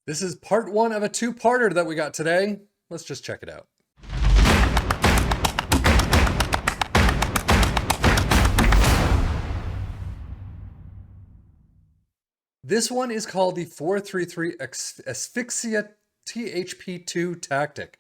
This is part one of a two-parter that we got today. Let's just check it out. This one is called the 433 Asphyxia THP2 tactic.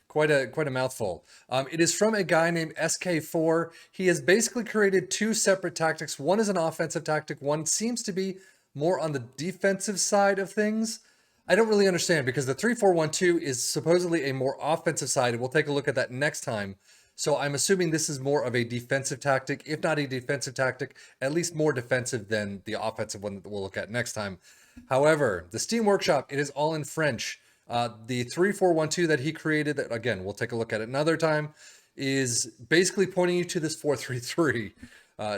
Quite a mouthful. It is from a guy named SK4. He has basically created two separate tactics. One is an offensive tactic. One seems to be more on the defensive side of things. I don't really understand because the 3-4-1-2 is supposedly a more offensive side, and we'll take a look at that next time. So I'm assuming this is more of a defensive tactic, if not a defensive tactic, at least more defensive than the offensive one that we'll look at next time. However, the Steam Workshop, it is all in French. The 3-4-1-2 that he created, that again, we'll take a look at it another time, is basically pointing you to this 4-3-3.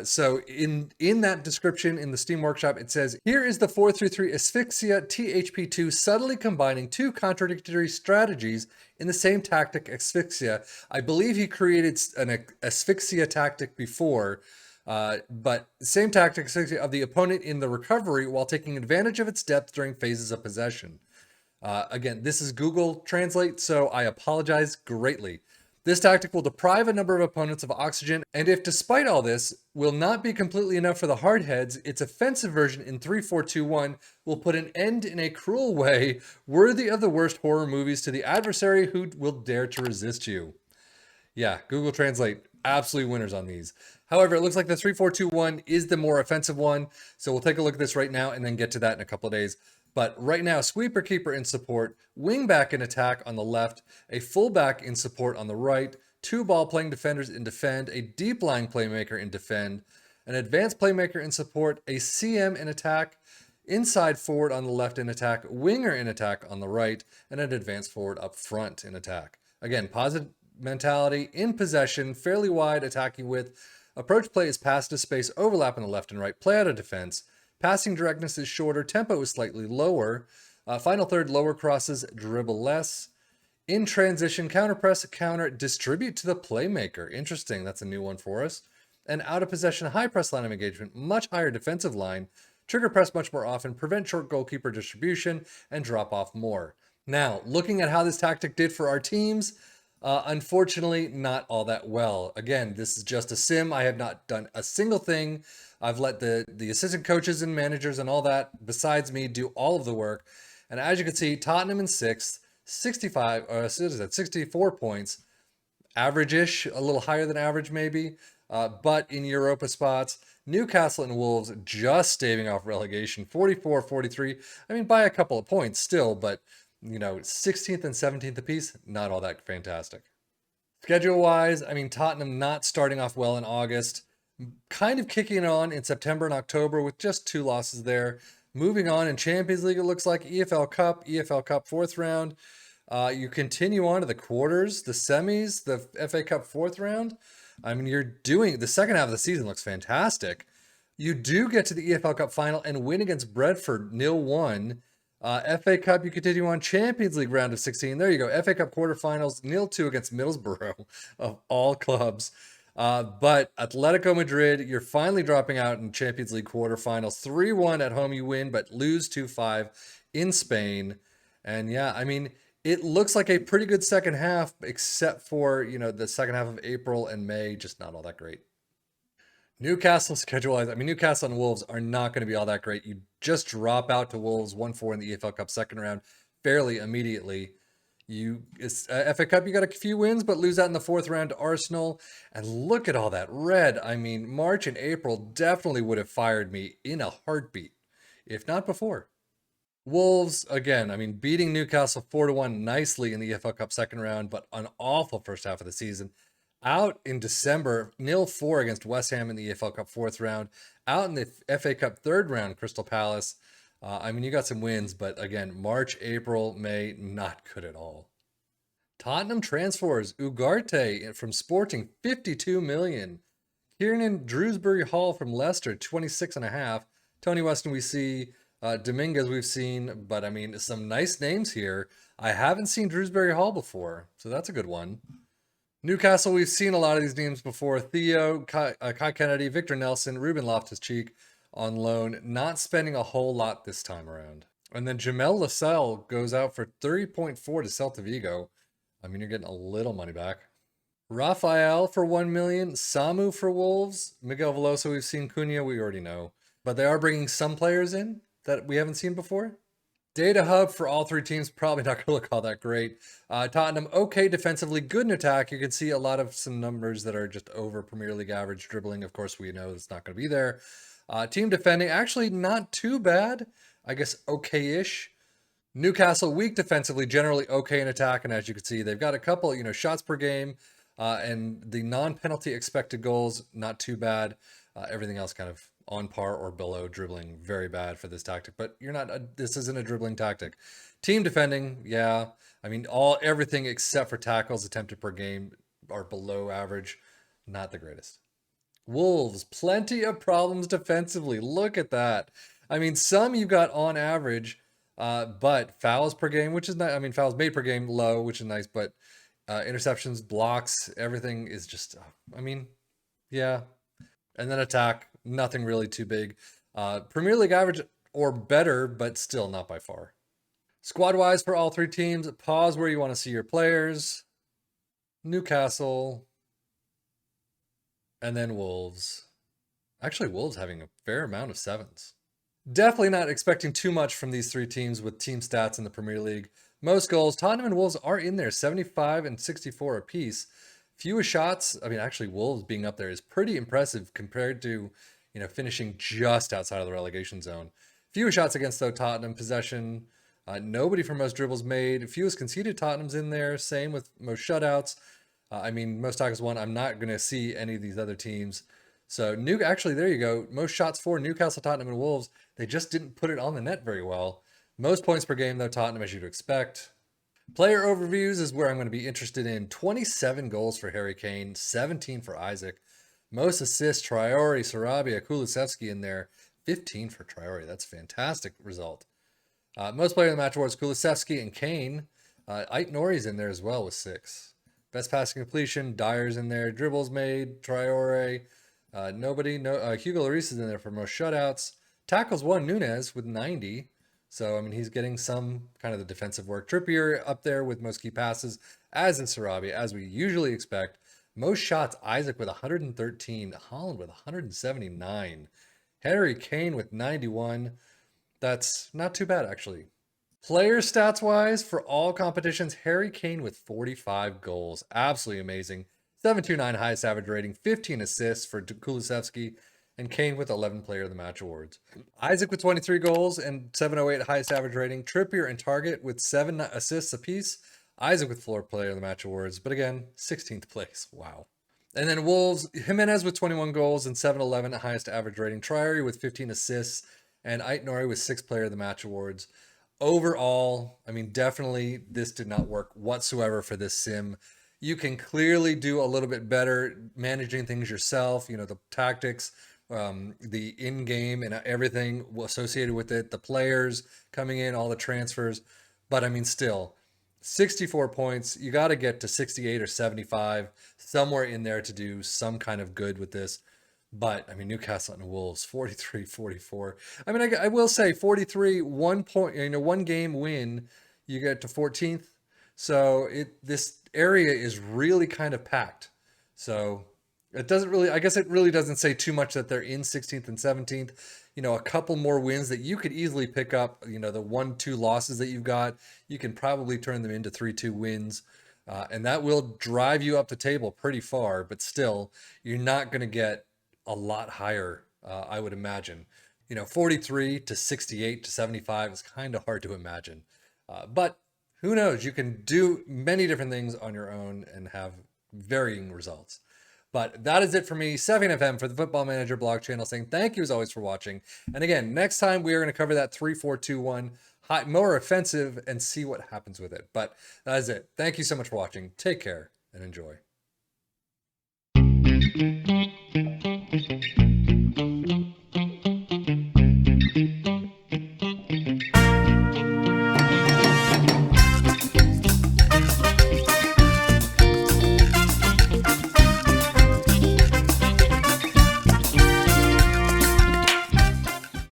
So in that description in the Steam Workshop, it says, here is the 4-3-3 Asphyxia THP2 subtly combining two contradictory strategies in the same tactic Asphyxia. I believe he created an Asphyxia tactic before, but same tactic of the opponent in the recovery while taking advantage of its depth during phases of possession. Again, this is Google Translate, so I apologize greatly. This tactic will deprive a number of opponents of oxygen, and if despite all this will not be completely enough for the hardheads, its offensive version in 3-4-2-1 will put an end in a cruel way worthy of the worst horror movies to the adversary who will dare to resist you. Yeah, Google Translate, absolute winners on these. However, it looks like the 3-4-2-1 is the more offensive one, so we'll take a look at this right now and then get to that in a couple of days. But right now, sweeper keeper in support, wing back in attack on the left, a fullback in support on the right, two ball playing defenders in defend, a deep line playmaker in defend, an advanced playmaker in support, a CM in attack, inside forward on the left in attack, winger in attack on the right, and an advanced forward up front in attack. Again, positive mentality, in possession, fairly wide attacking width. Approach play is pass to space, overlap on the left and right, play out of defense. Passing directness is shorter, tempo is slightly lower. Final third, lower crosses, dribble less. In transition, counter press, counter, distribute to the playmaker. Interesting, that's a new one for us. And out of possession, high press line of engagement, much higher defensive line. Trigger press much more often, prevent short goalkeeper distribution, and drop off more. Now, looking at how this tactic did for our teams, unfortunately, not all that well. Again, this is just a sim. I have not done a single thing. I've let the assistant coaches and managers and all that besides me do all of the work. And as you can see, Tottenham in 6th, 64 points, average-ish, a little higher than average maybe, but in Europa spots. Newcastle and Wolves just staving off relegation, 44-43. I mean, by a couple of points still, but 16th and 17th apiece, not all that fantastic. Schedule-wise, I mean, Tottenham not starting off well in August, kind of kicking on in September and October with just 2 losses there. Moving on in Champions League, it looks like EFL Cup 4th round. You continue on to the quarters, the semis, the FA Cup 4th round. I mean, you're doing, the second half of the season looks fantastic. You do get to the EFL Cup final and win against Brentford 0-1. FA Cup, you continue on. Champions League round of 16. There you go. FA Cup quarterfinals, 0-2 against Middlesbrough of all clubs. But Atletico Madrid, you're finally dropping out in Champions League quarterfinals. 3-1 at home you win, but lose 2-5 in Spain. And yeah, I mean, it looks like a pretty good second half, except for, the second half of April and May, just not all that great. Newcastle schedule-wise, I mean, Newcastle and Wolves are not going to be all that great. You just drop out to Wolves 1-4 in the EFL Cup second round fairly immediately. FA Cup, you got a few wins, but lose out in the 4th round to Arsenal. And look at all that red. I mean, March and April definitely would have fired me in a heartbeat, if not before. Wolves, again, I mean, beating Newcastle 4-1 nicely in the EFL Cup second round, but an awful first half of the season. Out in December, 0-4 against West Ham in the EFL Cup 4th round. Out in the FA Cup 3rd round, Crystal Palace. I mean, you got some wins, but again, March, April, May, not good at all. Tottenham transfers Ugarte from Sporting, 52 million. Kieran Drewsbury Hall from Leicester, 26.5. Tony Weston we see, Dominguez we've seen, but I mean, some nice names here. I haven't seen Drewsbury Hall before, so that's a good one. Newcastle, we've seen a lot of these names before. Theo, Kai Kennedy, Victor Nelson, Ruben Loftus-Cheek on loan, not spending a whole lot this time around. And then Jamel Lascelles goes out for 30.4 to Celta Vigo. I mean, you're getting a little money back. Rafael for 1 million. Samu for Wolves. Miguel Veloso, we've seen. Cunha, we already know. But they are bringing some players in that we haven't seen before. Data hub for all three teams, probably not going to look all that great. Tottenham, okay defensively, good in attack. You can see a lot of some numbers that are just over Premier League average. Dribbling, of course, we know it's not going to be there. Team defending, actually not too bad. I guess okay-ish. Newcastle, weak defensively, generally okay in attack. And as you can see, they've got a couple, shots per game. And the non-penalty expected goals, not too bad. Everything else kind of on par or below. Dribbling, very bad for this tactic. But this isn't a dribbling tactic. Team defending, yeah. I mean, everything except for tackles attempted per game are below average. Not the greatest. Wolves, plenty of problems defensively. Look at that. I mean, some you got on average, but fouls per game, which is nice. I mean, fouls made per game low, which is nice, but interceptions, blocks, everything is just, I mean, yeah. And then attack, nothing really too big. Premier League average or better, but still not by far. Squad wise for all three teams, pause where you want to see your players. Newcastle, and then Wolves. Actually, Wolves having a fair amount of sevens. Definitely not expecting too much from these three teams with team stats in the Premier League. Most goals, Tottenham and Wolves are in there, 75 and 64 apiece. Fewest shots, I mean, actually, Wolves being up there is pretty impressive compared to, finishing just outside of the relegation zone. Fewest shots against, though, Tottenham. Possession, nobody for most dribbles made. Fewest conceded, Tottenham's in there. Same with most shutouts. I mean, most tackles won. I'm not going to see any of these other teams. So, actually, there you go. Most shots for Newcastle, Tottenham, and Wolves. They just didn't put it on the net very well. Most points per game, though, Tottenham, as you'd expect. Player overviews is where I'm going to be interested in. 27 goals for Harry Kane, 17 for Isaac. Most assists, Traore, Sarabia, Kulusevski in there. 15 for Traore. That's a fantastic result. Most player of the match awards, Kulusevski and Kane. Ait Nori's in there as well with 6. Best passing completion, Dyer's in there. Dribbles made, Traore. Hugo Lloris is in there for most shutouts. Tackles won, Nunez with 90. So, I mean, he's getting some kind of the defensive work. Trippier up there with most key passes, as is Sarabia, as we usually expect. Most shots, Isaac with 113. Holland with 179. Harry Kane with 91. That's not too bad, actually. Player stats wise, for all competitions, Harry Kane with 45 goals. Absolutely amazing. 729 highest average rating, 15 assists for Kulusevski, and Kane with 11 player of the match awards. Isaac with 23 goals and 708 highest average rating. Trippier and Target with 7 assists apiece. Isaac with floor player of the match awards, but again, 16th place. Wow. And then Wolves, Jimenez with 21 goals and 711 highest average rating. Traore with 15 assists, and Ait Nori with 6 player of the match awards. Overall, I mean, definitely this did not work whatsoever for this sim. You can clearly do a little bit better managing things yourself, the tactics, the in-game and everything associated with it, the players coming in, all the transfers. But I mean, still, 64 points. You got to get to 68 or 75, somewhere in there to do some kind of good with this. But I mean, Newcastle and Wolves, 43, 44. I mean, I will say 43, 1 point, 1 game win, you get to 14th. So this area is really kind of packed. So it doesn't really, I guess it really doesn't say too much that they're in 16th and 17th. A couple more wins that you could easily pick up. The 1-2 losses that you've got, you can probably turn them into 3-2 wins. And that will drive you up the table pretty far. But still, you're not going to get a lot higher, I would imagine. 43 to 68 to 75 is kind of hard to imagine. But who knows? You can do many different things on your own and have varying results. But that is it for me, 7FM for the Football Manager blog channel, saying thank you as always for watching. And again, next time we are going to cover that 3-4-2-1 more offensive and see what happens with it. But that is it. Thank you so much for watching. Take care and enjoy.